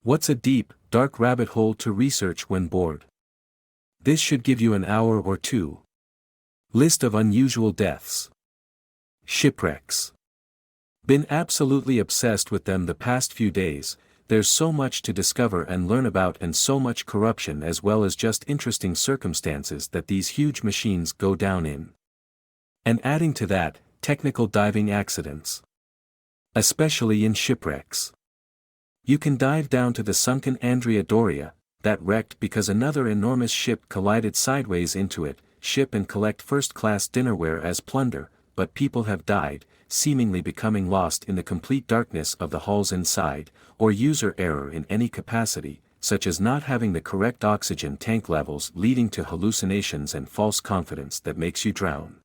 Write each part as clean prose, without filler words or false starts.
What's a deep, dark rabbit hole to research when bored? This should give you an hour or two. List of unusual deaths. Shipwrecks. Been absolutely obsessed with them the past few days. There's so much to discover and learn about, and so much corruption as well as just interesting circumstances that these huge machines go down in. And adding to that, technical diving accidents. Especially in shipwrecks. You can dive down to the sunken Andrea Doria, that wrecked because another enormous ship collided sideways into it, ship and collect first-class dinnerware as plunder, but people have died, seemingly becoming lost in the complete darkness of the hull's inside, or user error in any capacity, such as not having the correct oxygen tank levels, leading to hallucinations and false confidence that makes you drown.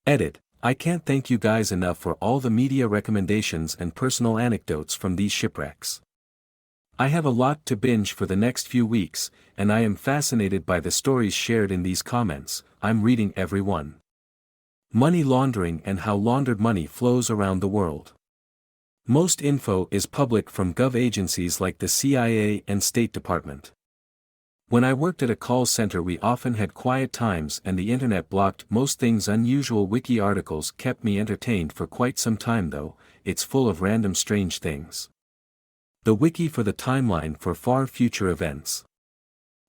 Edit. I can't thank you guys enough for all the media recommendations and personal anecdotes from these shipwrecks. I have a lot to binge for the next few weeks, and I am fascinated by the stories shared in these comments. I'm reading every one. Money laundering and how laundered money flows around the world. Most info is public from gov agencies like the CIA and State Department. When I worked at a call center, we often had quiet times and the internet blocked most things. Unusual wiki articles kept me entertained for quite some time, though. It's full of random strange things. The wiki for the timeline for far future events.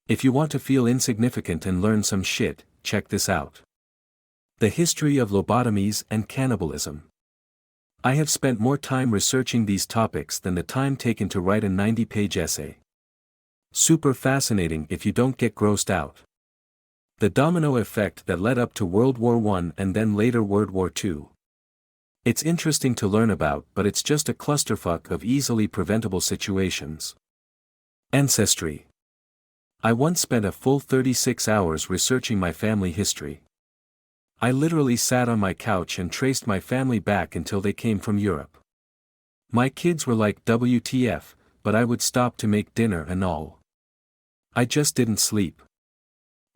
If you want to feel insignificant and learn some shit, check this out. The history of lobotomies and cannibalism. I have spent more time researching these topics than the time taken to write a 90-page essay. Super fascinating if you don't get grossed out. The domino effect that led up to World War I and then later World War II. It's interesting to learn about, but it's just a clusterfuck of easily preventable situations. Ancestry. I once spent a full 36 hours researching my family history. I literally sat on my couch and traced my family back until they came from Europe. My kids were like, WTF, but I would stop to make dinner and all. I just didn't sleep.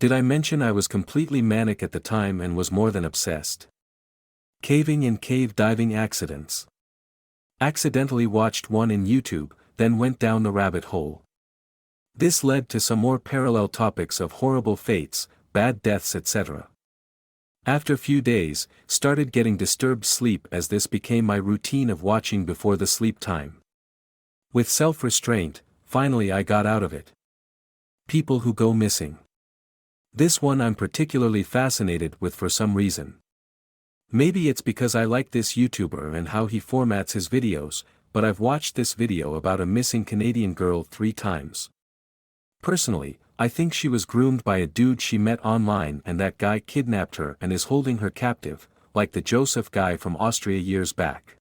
Did I mention I was completely manic at the time and was more than obsessed? Caving and cave diving accidents. Accidentally watched one in YouTube, then went down the rabbit hole. This led to some more parallel topics of horrible fates, bad deaths, etc. After a few days, started getting disturbed sleep as this became my routine of watching before the sleep time. With self-restraint, finally I got out of it. People who go missing. This one I'm particularly fascinated with for some reason. Maybe it's because I like this YouTuber and how he formats his videos, but I've watched this video about a missing Canadian girl 3 times. Personally, I think she was groomed by a dude she met online and that guy kidnapped her and is holding her captive, like the Joseph guy from Austria years back.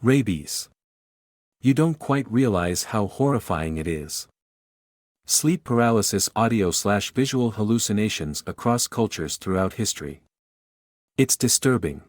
Rabies. You don't quite realize how horrifying it is. Sleep paralysis, audio/visual hallucinations across cultures throughout history. It's disturbing.